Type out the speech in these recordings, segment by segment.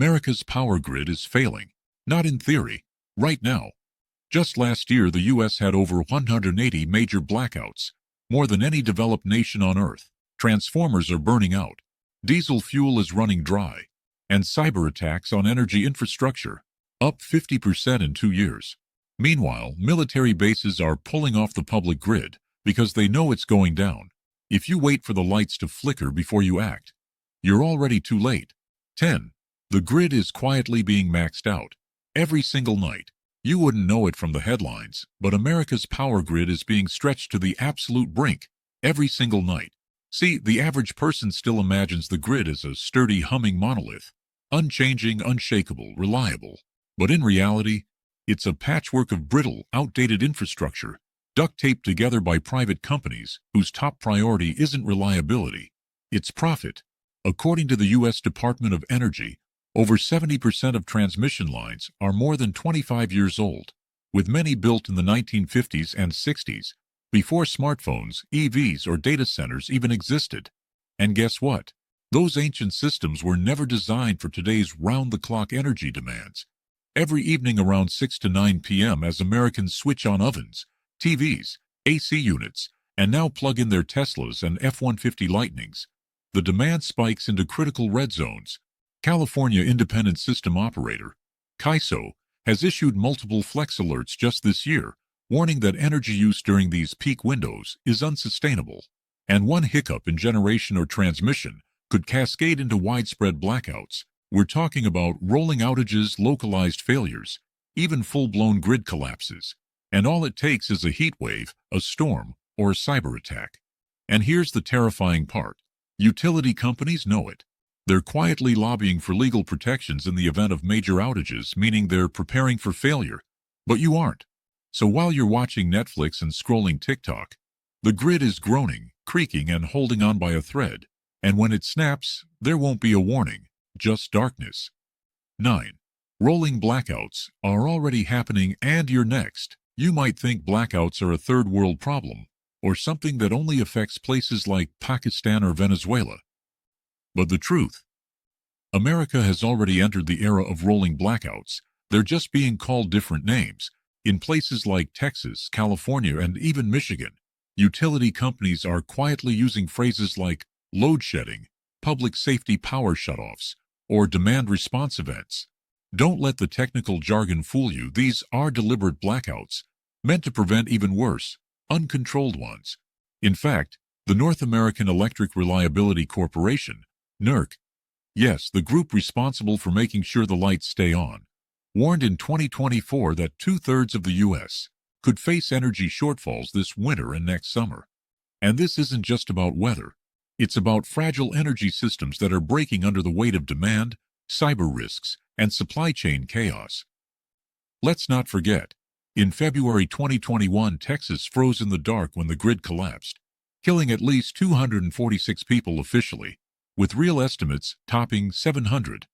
America's power grid is failing. Not in theory. Right now. Just last year, the U.S. had over 180 major blackouts, more than any developed nation on Earth. Transformers are burning out. Diesel fuel is running dry. And cyber attacks on energy infrastructure, up 50% in 2 years. Meanwhile, military bases are pulling off the public grid because they know it's going down. If you wait for the lights to flicker before you act, you're already too late. 10. The grid is quietly being maxed out. Every single night. You wouldn't know it from the headlines, but America's power grid is being stretched to the absolute brink. Every single night. See, the average person still imagines the grid as a sturdy, humming monolith. Unchanging, unshakable, reliable. But in reality, it's a patchwork of brittle, outdated infrastructure, duct-taped together by private companies whose top priority isn't reliability, it's profit. According to the U.S. Department of Energy, over 70% of transmission lines are more than 25 years old, with many built in the 1950s and 60s, before smartphones, EVs, or data centers even existed. And guess what? Those ancient systems were never designed for today's round-the-clock energy demands. Every evening around 6 to 9 p.m. as Americans switch on ovens, TVs, AC units, and now plug in their Teslas and F-150 Lightnings, the demand spikes into critical red zones. California Independent System Operator, CAISO, has issued multiple flex alerts just this year, warning that energy use during these peak windows is unsustainable, and one hiccup in generation or transmission could cascade into widespread blackouts. We're talking about rolling outages, localized failures, even full-blown grid collapses. And all it takes is a heat wave, a storm, or a cyber attack. And here's the terrifying part. Utility companies know it. They're quietly lobbying for legal protections in the event of major outages, meaning they're preparing for failure. But you aren't. So while you're watching Netflix and scrolling TikTok, the grid is groaning, creaking, and holding on by a thread. And when it snaps, there won't be a warning, just darkness. 9. Rolling blackouts are already happening, and you're next. You might think blackouts are a third-world problem, or something that only affects places like Pakistan or Venezuela. But the truth, America has already entered the era of rolling blackouts. They're just being called different names. In places like Texas, California, and even Michigan, utility companies are quietly using phrases like load shedding, public safety power shutoffs, or demand response events. Don't let the technical jargon fool you. These are deliberate blackouts, meant to prevent even worse, uncontrolled ones. In fact, the North American Electric Reliability Corporation, NERC, yes, the group responsible for making sure the lights stay on, warned in 2024 that 2/3 of the U.S. could face energy shortfalls this winter and next summer. And this isn't just about weather. It's about fragile energy systems that are breaking under the weight of demand, cyber risks, and supply chain chaos. Let's not forget, in February 2021, Texas froze in the dark when the grid collapsed, killing at least 246 people officially, with real estimates topping 700.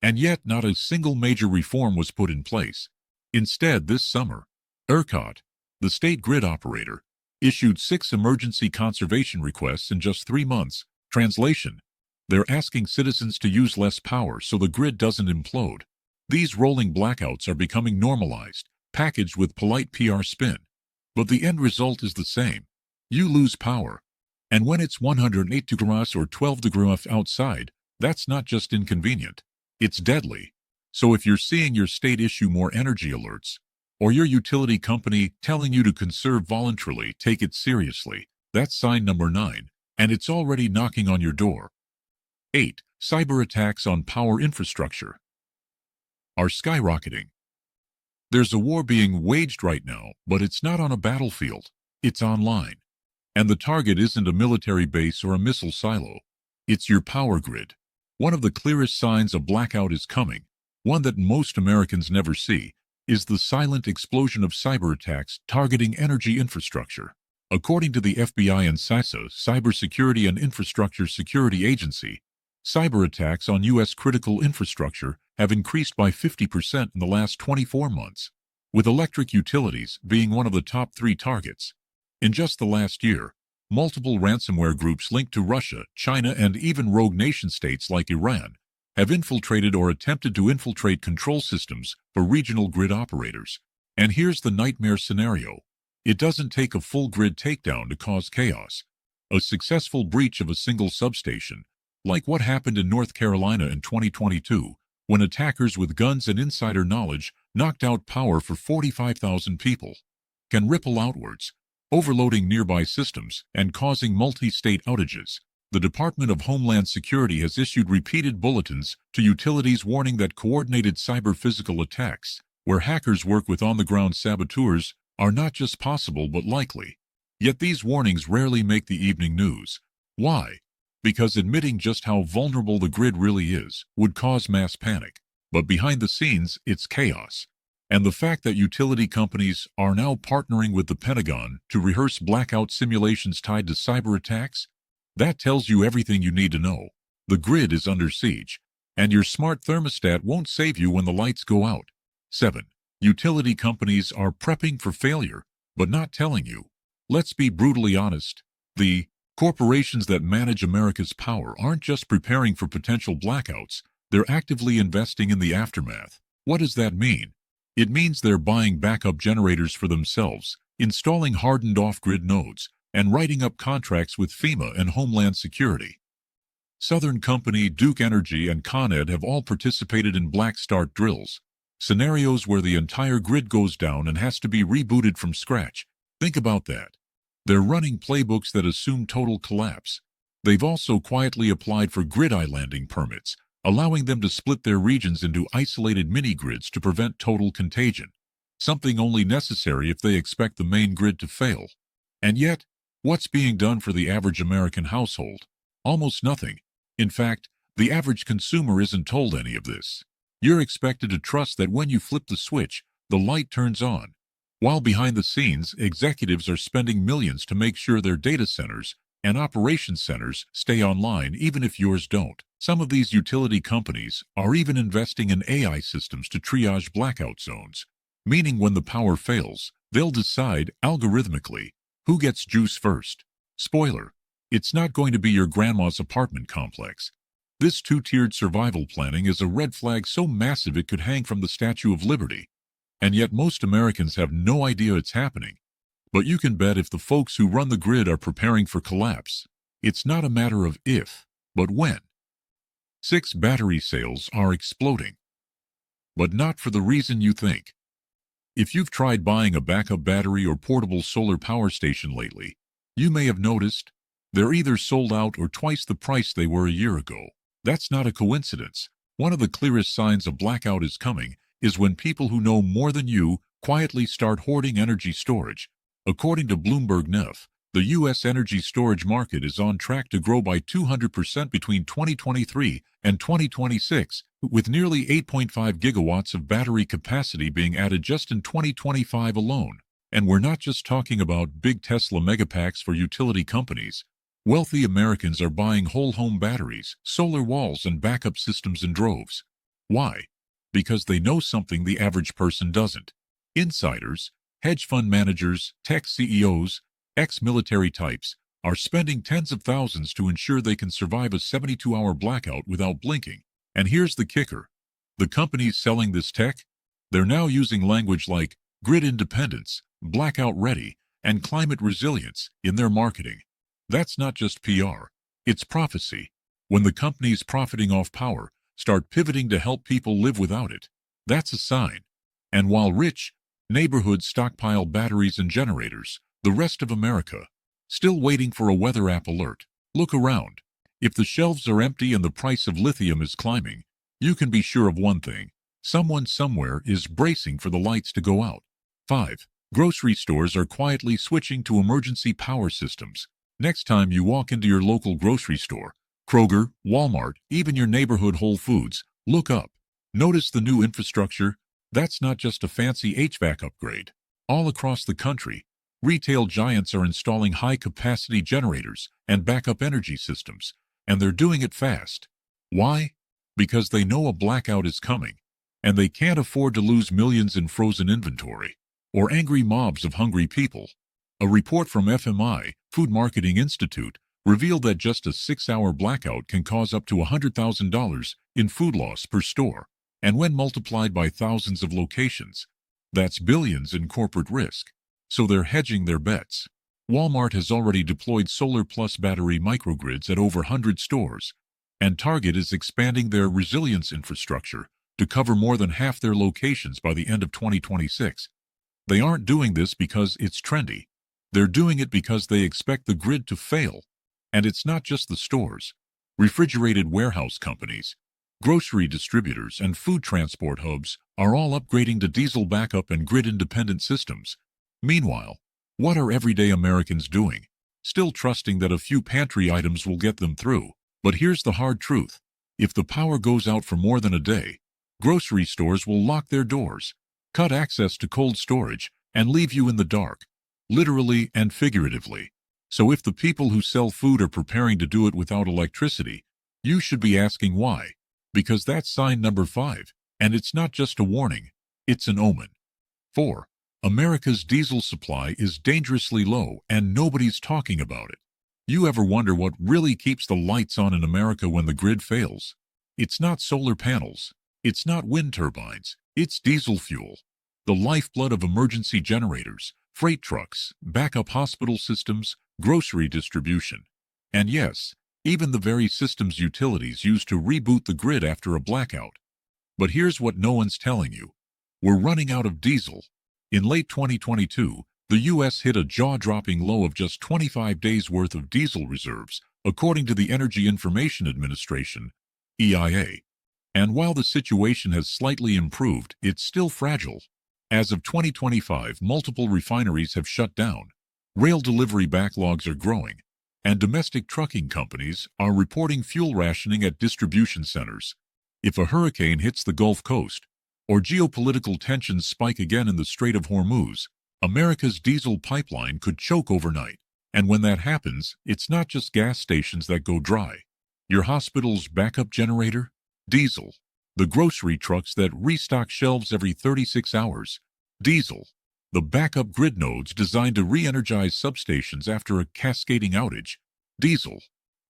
And yet not a single major reform was put in place. Instead, this summer, ERCOT, the state grid operator, issued 6 emergency conservation requests in just 3 months. Translation: they're asking citizens to use less power so the grid doesn't implode. These rolling blackouts are becoming normalized, packaged with polite PR spin. But the end result is the same. You lose power. And when it's 108 degrees or 12 degrees outside, that's not just inconvenient. It's deadly. So if you're seeing your state issue more energy alerts, or your utility company telling you to conserve voluntarily, take it seriously. That's sign number 9, and it's already knocking on your door. 8. Cyber attacks on power infrastructure are skyrocketing. There's a war being waged right now, but it's not on a battlefield. It's online. And the target isn't a military base or a missile silo. It's your power grid. One of the clearest signs a blackout is coming, one that most Americans never see, is the silent explosion of cyber attacks targeting energy infrastructure. According to the FBI and CISA, Cybersecurity and Infrastructure Security Agency, cyber attacks on U.S. critical infrastructure have increased by 50% in the last 24 months, with electric utilities being one of the top 3 targets. In just the last year, multiple ransomware groups linked to Russia, China, and even rogue nation-states like Iran have infiltrated or attempted to infiltrate control systems for regional grid operators. And here's the nightmare scenario. It doesn't take a full grid takedown to cause chaos. A successful breach of a single substation, like what happened in North Carolina in 2022, when attackers with guns and insider knowledge knocked out power for 45,000 people, can ripple outwards, overloading nearby systems and causing multi-state outages. The Department of Homeland Security has issued repeated bulletins to utilities warning that coordinated cyber-physical attacks, where hackers work with on-the-ground saboteurs, are not just possible but likely. Yet these warnings rarely make the evening news. Why? Because admitting just how vulnerable the grid really is would cause mass panic. But behind the scenes, it's chaos. And the fact that utility companies are now partnering with the Pentagon to rehearse blackout simulations tied to cyber attacks, that tells you everything you need to know. The grid is under siege, and your smart thermostat won't save you when the lights go out. 7. Utility companies are prepping for failure, but not telling you. Let's be brutally honest. The corporations that manage America's power aren't just preparing for potential blackouts, they're actively investing in the aftermath. What does that mean? It means they're buying backup generators for themselves, installing hardened off-grid nodes, and writing up contracts with FEMA and Homeland Security. Southern Company, Duke Energy, and Con Ed have all participated in black start drills, scenarios where the entire grid goes down and has to be rebooted from scratch. Think about that. They're running playbooks that assume total collapse. They've also quietly applied for grid islanding permits, allowing them to split their regions into isolated mini-grids to prevent total contagion, something only necessary if they expect the main grid to fail. And yet, what's being done for the average American household? Almost nothing. In fact, the average consumer isn't told any of this. You're expected to trust that when you flip the switch, the light turns on, while behind the scenes, executives are spending millions to make sure their data centers and operations centers stay online even if yours don't. Some of these utility companies are even investing in AI systems to triage blackout zones, meaning when the power fails, they'll decide algorithmically who gets juice first. Spoiler, it's not going to be your grandma's apartment complex. This two-tiered survival planning is a red flag so massive it could hang from the Statue of Liberty. And yet most Americans have no idea it's happening. But you can bet if the folks who run the grid are preparing for collapse, it's not a matter of if, but when. 6. Battery sales are exploding. But not for the reason you think. If you've tried buying a backup battery or portable solar power station lately, you may have noticed they're either sold out or twice the price they were a year ago. That's not a coincidence. One of the clearest signs a blackout is coming is when people who know more than you quietly start hoarding energy storage. According to Bloomberg NEF, the U.S. energy storage market is on track to grow by 200% between 2023 and 2026, with nearly 8.5 gigawatts of battery capacity being added just in 2025 alone. And we're not just talking about big Tesla megapacks for utility companies. Wealthy Americans are buying whole home batteries, solar walls, and backup systems in droves. Why? Because they know something the average person doesn't. Insiders, hedge fund managers, tech CEOs, ex-military types are spending tens of thousands to ensure they can survive a 72-hour blackout without blinking. And here's the kicker. The companies selling this tech, they're now using language like grid independence, blackout ready, and climate resilience in their marketing. That's not just PR, it's prophecy. When the companies profiting off power start pivoting to help people live without it, that's a sign. And while rich neighborhoods stockpile batteries and generators, the rest of America, still waiting for a weather app alert. Look around. If the shelves are empty and the price of lithium is climbing, you can be sure of one thing. Someone somewhere is bracing for the lights to go out. 5. Grocery stores are quietly switching to emergency power systems. Next time you walk into your local grocery store, Kroger, Walmart, even your neighborhood Whole Foods, look up. Notice the new infrastructure. That's not just a fancy HVAC upgrade. All across the country, retail giants are installing high-capacity generators and backup energy systems, and they're doing it fast. Why? Because they know a blackout is coming, and they can't afford to lose millions in frozen inventory or angry mobs of hungry people. A report from FEMA, Food Marketing Institute, revealed that just a 6-hour blackout can cause up to $100,000 in food loss per store, and when multiplied by thousands of locations, that's billions in corporate risk. So they're hedging their bets. Walmart has already deployed solar plus battery microgrids at over 100 stores, and Target is expanding their resilience infrastructure to cover more than half their locations by the end of 2026. They aren't doing this because it's trendy. They're doing it because they expect the grid to fail. And it's not just the stores. Refrigerated warehouse companies, grocery distributors, and food transport hubs are all upgrading to diesel backup and grid-independent systems. Meanwhile, what are everyday Americans doing? Still trusting that a few pantry items will get them through. But here's the hard truth. If the power goes out for more than a day, grocery stores will lock their doors, cut access to cold storage, and leave you in the dark, literally and figuratively. So if the people who sell food are preparing to do it without electricity, you should be asking why. Because that's sign number 5, and it's not just a warning, it's an omen. 4. America's diesel supply is dangerously low and nobody's talking about it. You ever wonder what really keeps the lights on in America when the grid fails? It's not solar panels. It's not wind turbines. It's diesel fuel. The lifeblood of emergency generators, freight trucks, backup hospital systems, grocery distribution. And yes, even the very systems utilities use to reboot the grid after a blackout. But here's what no one's telling you. We're running out of diesel. In late 2022, the U.S. hit a jaw-dropping low of just 25 days' worth of diesel reserves, according to the Energy Information Administration, EIA. And while the situation has slightly improved, it's still fragile. As of 2025, multiple refineries have shut down. Rail delivery backlogs are growing, and domestic trucking companies are reporting fuel rationing at distribution centers. If a hurricane hits the Gulf Coast, or geopolitical tensions spike again in the Strait of Hormuz, America's diesel pipeline could choke overnight. And when that happens, it's not just gas stations that go dry. Your hospital's backup generator? Diesel. The grocery trucks that restock shelves every 36 hours? Diesel. The backup grid nodes designed to re-energize substations after a cascading outage? Diesel.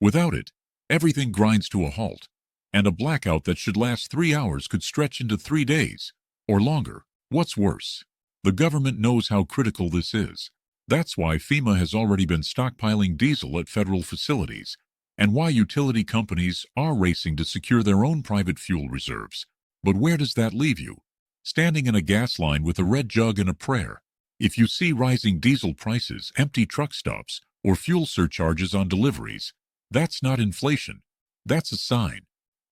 Without it, everything grinds to a halt. And a blackout that should last 3 hours could stretch into 3 days, or longer. What's worse? The government knows how critical this is. That's why FEMA has already been stockpiling diesel at federal facilities, and why utility companies are racing to secure their own private fuel reserves. But where does that leave you? Standing in a gas line with a red jug and a prayer. If you see rising diesel prices, empty truck stops, or fuel surcharges on deliveries, that's not inflation. That's a sign.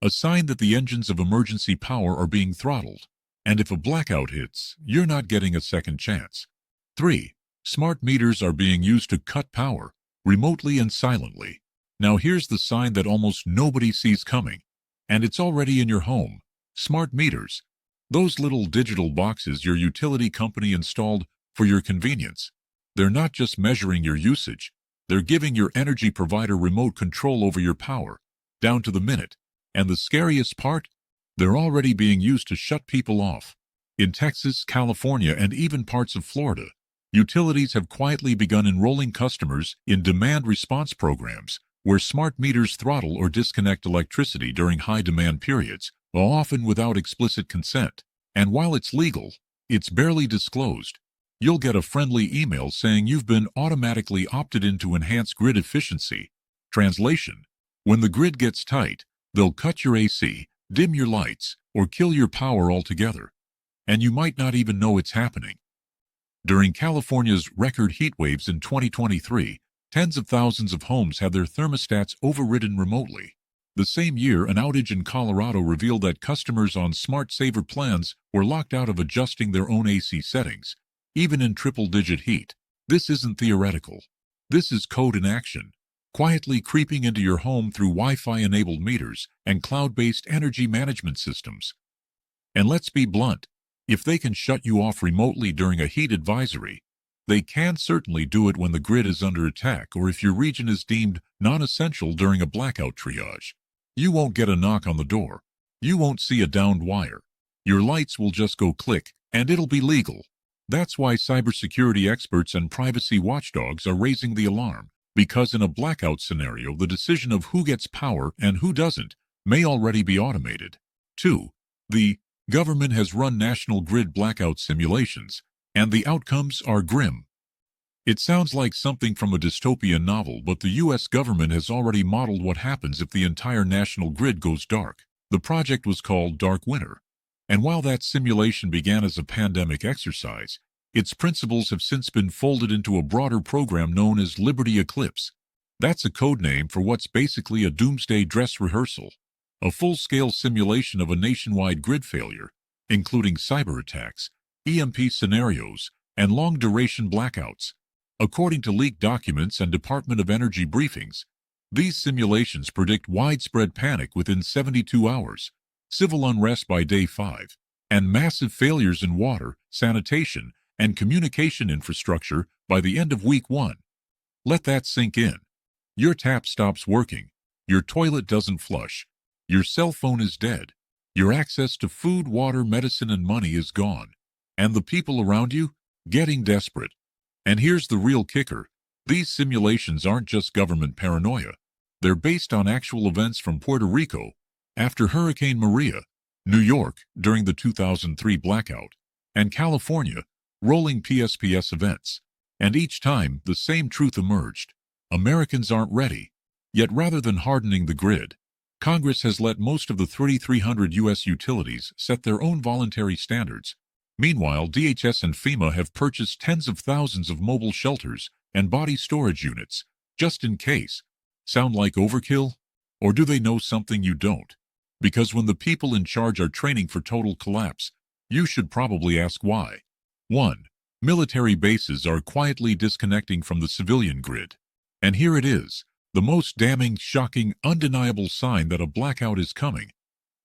A sign that the engines of emergency power are being throttled. And if a blackout hits, you're not getting a second chance. 3. Smart meters are being used to cut power, remotely and silently. Now here's the sign that almost nobody sees coming. And it's already in your home. Smart meters. Those little digital boxes your utility company installed for your convenience. They're not just measuring your usage. They're giving your energy provider remote control over your power, down to the minute. And the scariest part? They're already being used to shut people off. In Texas, California, and even parts of Florida, utilities have quietly begun enrolling customers in demand response programs, where smart meters throttle or disconnect electricity during high-demand periods, often without explicit consent. And while it's legal, it's barely disclosed. You'll get a friendly email saying you've been automatically opted in to enhance grid efficiency. Translation: when the grid gets tight, they'll cut your AC, dim your lights, or kill your power altogether. And you might not even know it's happening. During California's record heat waves in 2023, tens of thousands of homes had their thermostats overridden remotely. The same year, an outage in Colorado revealed that customers on Smart Saver plans were locked out of adjusting their own AC settings, even in triple-digit heat. This isn't theoretical. This is code in action, quietly creeping into your home through Wi-Fi-enabled meters and cloud-based energy management systems. And let's be blunt, if they can shut you off remotely during a heat advisory, they can certainly do it when the grid is under attack or if your region is deemed non-essential during a blackout triage. You won't get a knock on the door. You won't see a downed wire. Your lights will just go click, and it'll be legal. That's why cybersecurity experts and privacy watchdogs are raising the alarm. Because in a blackout scenario, the decision of who gets power and who doesn't may already be automated. 2. The government has run national grid blackout simulations, and the outcomes are grim. It sounds like something from a dystopian novel, but the U.S. government has already modeled what happens if the entire national grid goes dark. The project was called Dark Winter, and while that simulation began as a pandemic exercise, its principles have since been folded into a broader program known as Liberty Eclipse. That's a code name for what's basically a doomsday dress rehearsal, a full-scale simulation of a nationwide grid failure, including cyberattacks, EMP scenarios, and long-duration blackouts. According to leaked documents and Department of Energy briefings, these simulations predict widespread panic within 72 hours, civil unrest by day 5, and massive failures in water, sanitation, and communication infrastructure by the end of week 1. Let that sink in. Your tap stops working, your toilet doesn't flush, your cell phone is dead, your access to food, water, medicine, and money is gone, and the people around you getting desperate. And here's the real kicker. These simulations aren't just government paranoia. They're based on actual events from Puerto Rico after Hurricane Maria, New York during the 2003 blackout, and California rolling PSPS events. And each time, the same truth emerged. Americans aren't ready. Yet rather than hardening the grid, Congress has let most of the 3,300 U.S. utilities set their own voluntary standards. Meanwhile, DHS and FEMA have purchased tens of thousands of mobile shelters and body storage units, just in case. Sound like overkill? Or do they know something you don't? Because when the people in charge are training for total collapse, you should probably ask why. 1. Military bases are quietly disconnecting from the civilian grid. And here it is, the most damning, shocking, undeniable sign that a blackout is coming,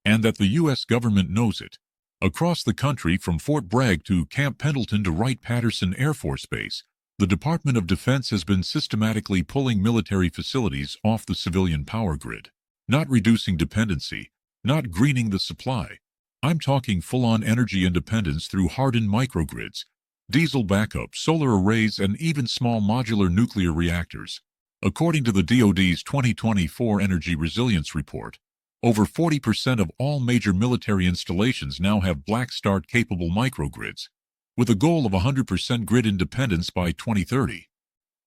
and that the U.S. government knows it. Across the country, from Fort Bragg to Camp Pendleton to Wright-Patterson Air Force Base, the Department of Defense has been systematically pulling military facilities off the civilian power grid. Not reducing dependency, not greening the supply. I'm talking full-on energy independence through hardened microgrids, diesel backup, solar arrays, and even small modular nuclear reactors. According to the DoD's 2024 Energy Resilience Report, over 40% of all major military installations now have black start-capable microgrids, with a goal of 100% grid independence by 2030.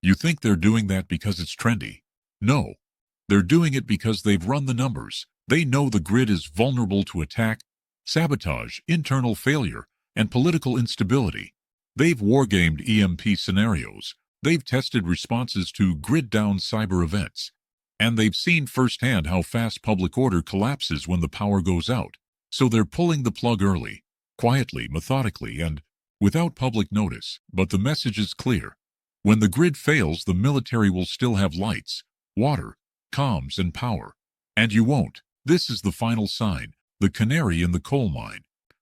You think they're doing that because it's trendy? No. They're doing it because they've run the numbers. They know the grid is vulnerable to attack, sabotage, internal failure, and political instability. They've wargamed EMP scenarios. They've tested responses to grid-down cyber events. And they've seen firsthand how fast public order collapses when the power goes out. So they're pulling the plug early, quietly, methodically, and without public notice. But the message is clear. When the grid fails, the military will still have lights, water, comms, and power. And you won't. This is the final sign, the canary in the coal mine.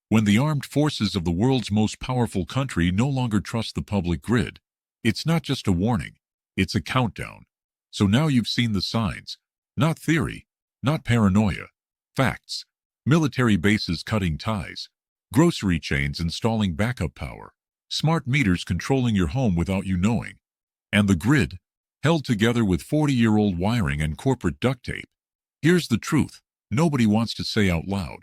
When the armed forces of the world's most powerful country no longer trust the public grid, it's not just a warning, it's a countdown. So now you've seen the signs. Not theory, not paranoia. Facts. Military bases cutting ties. Grocery chains installing backup power. Smart meters controlling your home without you knowing. And the grid, held together with 40-year-old wiring and corporate duct tape. Here's the truth nobody wants to say out loud.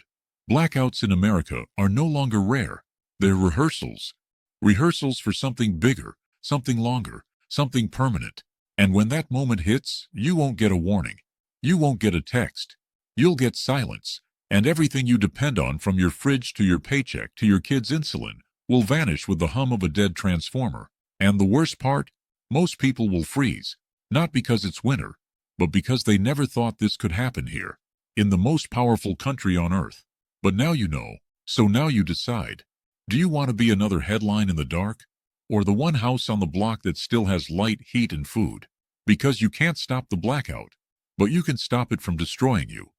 Blackouts in America are no longer rare. They're rehearsals. Rehearsals for something bigger, something longer, something permanent. And when that moment hits, you won't get a warning. You won't get a text. You'll get silence. And everything you depend on, from your fridge to your paycheck to your kid's insulin, will vanish with the hum of a dead transformer. And the worst part? Most people will freeze. Not because it's winter, but because they never thought this could happen here, in the most powerful country on earth. But now you know, so now you decide. Do you want to be another headline in the dark? Or the one house on the block that still has light, heat, and food? Because you can't stop the blackout, but you can stop it from destroying you.